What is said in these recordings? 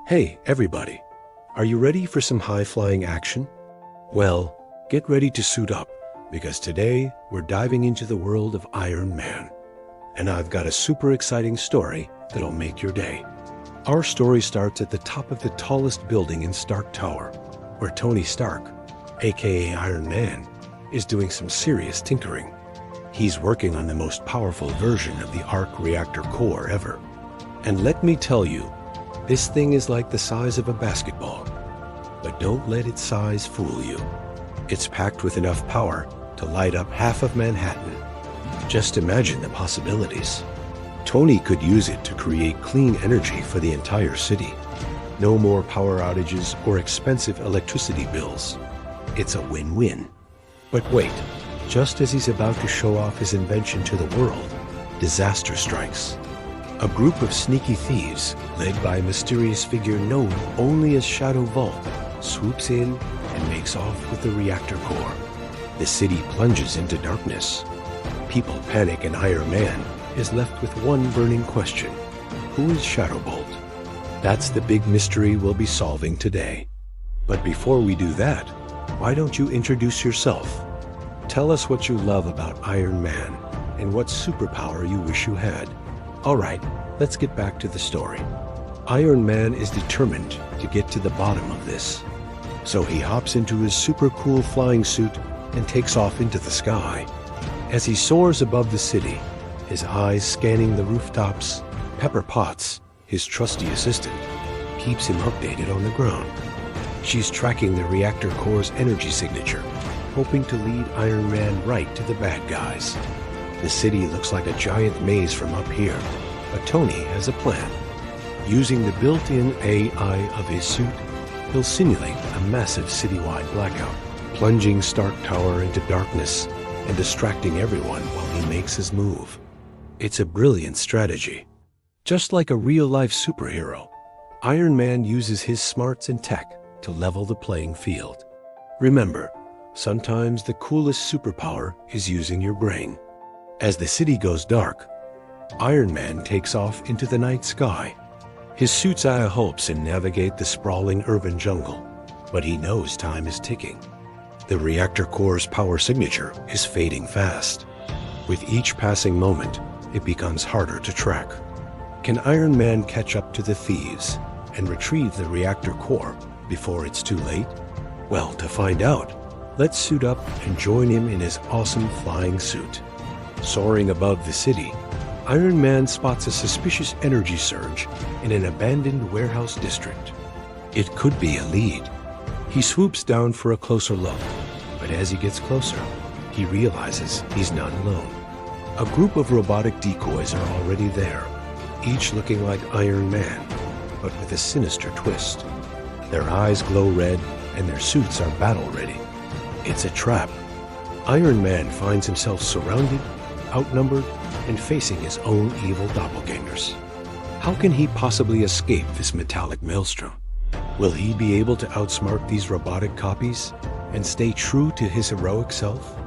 Hey, everybody. Are you ready for some high-flying action? Well, get ready to suit up, because today we're diving into the world of Iron Man. And I've got a super exciting story that'll make your day. Our story starts at the top of the tallest building in Stark Tower, where Tony Stark, aka Iron Man, is doing some serious tinkering. He's working on the most powerful version of the Arc Reactor Core ever. And let me tell you, this thing is like the size of a basketball. But don't let its size fool you. It's packed with enough power to light up half of Manhattan. Just imagine the possibilities. Tony could use it to create clean energy for the entire city. No more power outages or expensive electricity bills. It's a win-win. But wait, just as he's about to show off his invention to the world, disaster strikes. A group of sneaky thieves, led by a mysterious figure known only as Shadowbolt, swoops in and makes off with the reactor core. The city plunges into darkness. People panic and Iron Man is left with one burning question. Who is Shadowbolt? That's the big mystery we'll be solving today. But before we do that, why don't you introduce yourself? Tell us what you love about Iron Man and what superpower you wish you had. All right, let's get back to the story. Iron Man is determined to get to the bottom of this. So he hops into his super cool flying suit and takes off into the sky. As he soars above the city, his eyes scanning the rooftops, Pepper Potts, his trusty assistant, keeps him updated on the ground. She's tracking the reactor core's energy signature, hoping to lead Iron Man right to the bad guys. The city looks like a giant maze from up here, but Tony has a plan. Using the built-in AI of his suit, he'll simulate a massive citywide blackout, plunging Stark Tower into darkness and distracting everyone while he makes his move. It's a brilliant strategy. Just like a real-life superhero, Iron Man uses his smarts and tech to level the playing field. Remember, sometimes the coolest superpower is using your brain. As the city goes dark, Iron Man takes off into the night sky. His suit's eye hopes and navigate the sprawling urban jungle, but he knows time is ticking. The reactor core's power signature is fading fast. With each passing moment, it becomes harder to track. Can Iron Man catch up to the thieves and retrieve the reactor core before it's too late? Well, to find out, let's suit up and join him in his awesome flying suit. Soaring above the city, Iron Man spots a suspicious energy surge in an abandoned warehouse district. It could be a lead. He swoops down for a closer look, but as he gets closer, he realizes he's not alone. A group of robotic decoys are already there, each looking like Iron Man, but with a sinister twist. Their eyes glow red and their suits are battle-ready. It's a trap. Iron Man finds himself surrounded, outnumbered, and facing his own evil doppelgangers. How can he possibly escape this metallic maelstrom? Will he be able to outsmart these robotic copies and stay true to his heroic self?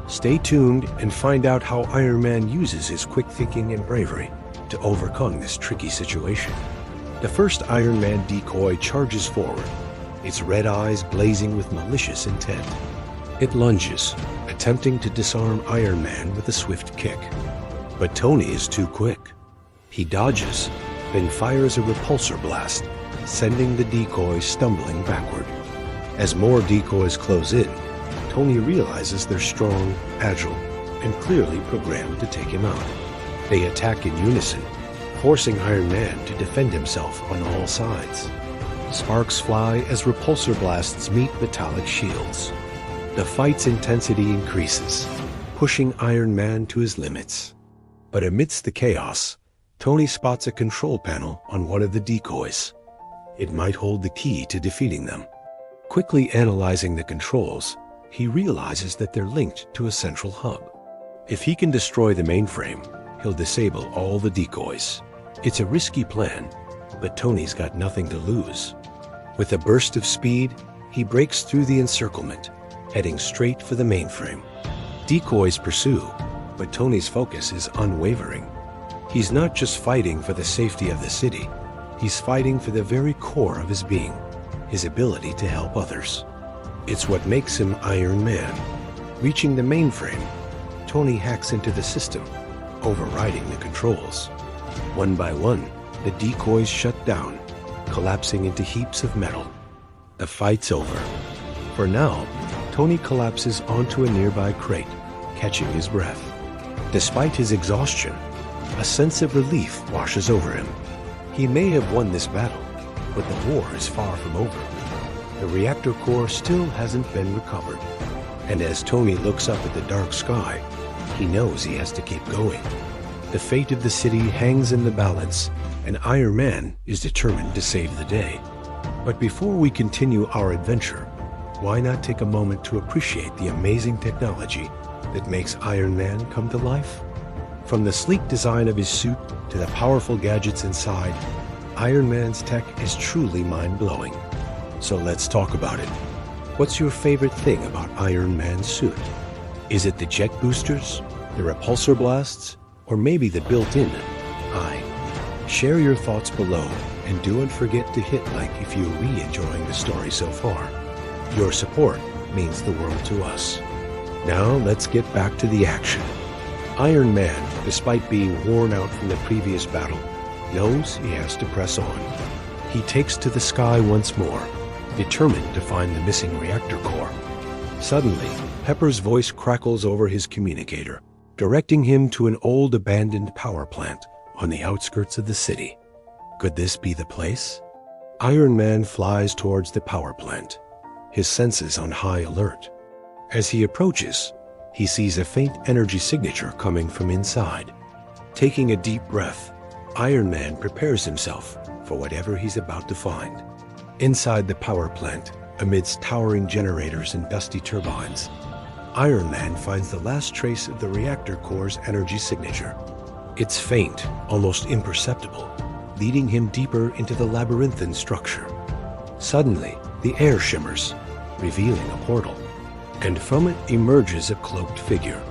Stay tuned and find out how Iron Man uses his quick thinking and bravery to overcome this tricky situation. The first Iron Man decoy charges forward, its red eyes blazing with malicious intent. It lunges, attempting to disarm Iron Man with a swift kick. But Tony is too quick. He dodges, then fires a repulsor blast, sending the decoys stumbling backward. As more decoys close in, Tony realizes they're strong, agile, and clearly programmed to take him out. They attack in unison, forcing Iron Man to defend himself on all sides. Sparks fly as repulsor blasts meet metallic shields. The fight's intensity increases, pushing Iron Man to his limits. But amidst the chaos, Tony spots a control panel on one of the decoys. It might hold the key to defeating them. Quickly analyzing the controls, he realizes that they're linked to a central hub. If he can destroy the mainframe, he'll disable all the decoys. It's a risky plan, but Tony's got nothing to lose. With a burst of speed, he breaks through the encirclement, heading straight for the mainframe. Decoys pursue, but Tony's focus is unwavering. He's not just fighting for the safety of the city, He's fighting for the very core of his being, his ability to help others. It's what makes him Iron Man. Reaching the mainframe, Tony hacks into the system, overriding the controls. One by one, the decoys shut down, collapsing into heaps of metal. The fight's over. For now, Tony collapses onto a nearby crate, catching his breath. Despite his exhaustion, a sense of relief washes over him. He may have won this battle, but the war is far from over. The reactor core still hasn't been recovered. And as Tony looks up at the dark sky, he knows he has to keep going. The fate of the city hangs in the balance, and Iron Man is determined to save the day. But before we continue our adventure, why not take a moment to appreciate the amazing technology that makes Iron Man come to life? From the sleek design of his suit to the powerful gadgets inside, Iron Man's tech is truly mind-blowing. So let's talk about it. What's your favorite thing about Iron Man's suit? Is it the jet boosters, the repulsor blasts, or maybe the built-in eye? Share your thoughts below, and don't forget to hit like if you're really enjoying the story so far. Your support means the world to us. Now let's get back to the action. Iron Man, despite being worn out from the previous battle, knows he has to press on. He takes to the sky once more, determined to find the missing reactor core. Suddenly, Pepper's voice crackles over his communicator, directing him to an old abandoned power plant on the outskirts of the city. Could this be the place? Iron Man flies towards the power plant, his senses on high alert. As he approaches, he sees a faint energy signature coming from inside. Taking a deep breath, Iron Man prepares himself for whatever he's about to find. Inside the power plant, amidst towering generators and dusty turbines, Iron Man finds the last trace of the reactor core's energy signature. It's faint, almost imperceptible, leading him deeper into the labyrinthine structure. Suddenly, the air shimmers, revealing a portal, and from it emerges a cloaked figure.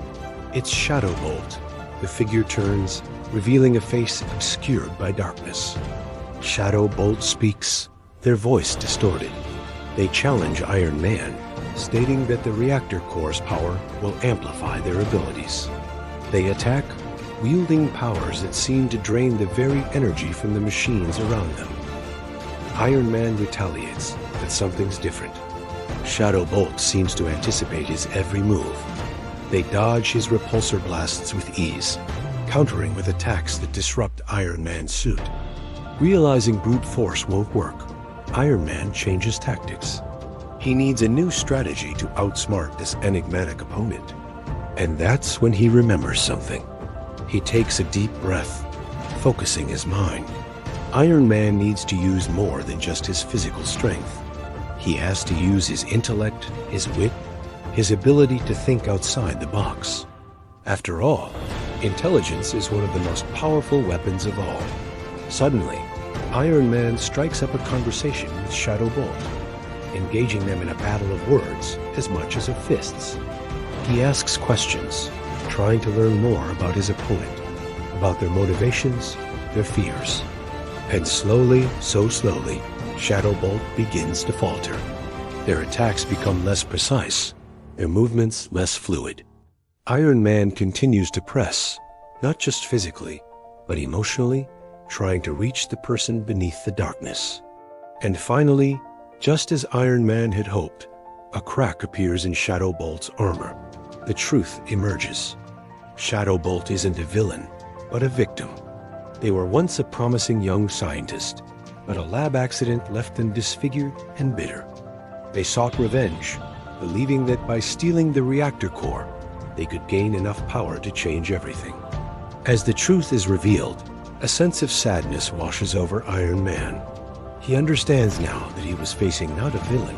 It's Shadowbolt. The figure turns, revealing a face obscured by darkness. Shadowbolt speaks, their voice distorted. They challenge Iron Man, stating that the reactor core's power will amplify their abilities. They attack, wielding powers that seem to drain the very energy from the machines around them. Iron Man retaliates, but something's different. Shadowbolt seems to anticipate his every move. They dodge his repulsor blasts with ease, countering with attacks that disrupt Iron Man's suit. Realizing brute force won't work, Iron Man changes tactics. He needs a new strategy to outsmart this enigmatic opponent. And that's when he remembers something. He takes a deep breath, focusing his mind. Iron Man needs to use more than just his physical strength. He has to use his intellect, his wit, his ability to think outside the box. After all, intelligence is one of the most powerful weapons of all. Suddenly, Iron Man strikes up a conversation with Shadowbolt, engaging them in a battle of words as much as of fists. He asks questions, trying to learn more about his opponent, about their motivations, their fears. And slowly, so slowly, Shadowbolt begins to falter. Their attacks become less precise, their movements less fluid. Iron Man continues to press, not just physically, but emotionally, trying to reach the person beneath the darkness. And finally, just as Iron Man had hoped, a crack appears in Shadowbolt's armor. The truth emerges. Shadowbolt isn't a villain, but a victim. They were once a promising young scientist, but a lab accident left them disfigured and bitter. They sought revenge, believing that by stealing the reactor core, they could gain enough power to change everything. As the truth is revealed, a sense of sadness washes over Iron Man. He understands now that he was facing not a villain,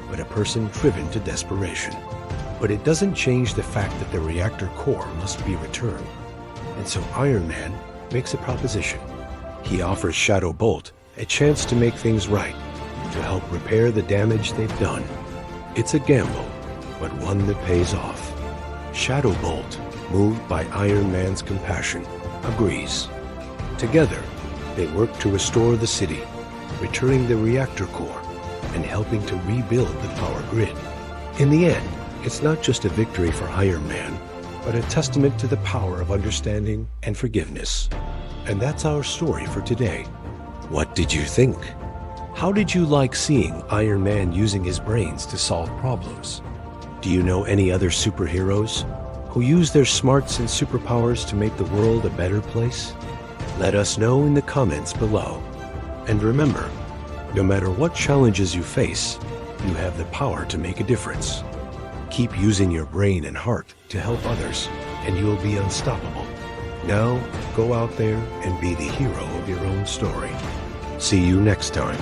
but a person driven to desperation. But it doesn't change the fact that the reactor core must be returned. And so Iron Man makes a proposition. He offers Shadowbolt a chance to make things right, to help repair the damage they've done. It's a gamble, but one that pays off. Shadowbolt, moved by Iron Man's compassion, agrees. Together, They worked to restore the city, returning the reactor core and helping to rebuild the power grid. In the end, it's not just a victory for Iron Man, but a testament to the power of understanding and forgiveness. And that's our story for today. What did you think? How did you like seeing Iron Man using his brains to solve problems? Do you know any other superheroes who use their smarts and superpowers to make the world a better place? Let us know in the comments below. And remember, no matter what challenges you face, you have the power to make a difference. Keep using your brain and heart to help others, and you'll be unstoppable. Now, go out there and be the hero of your own story. See you next time.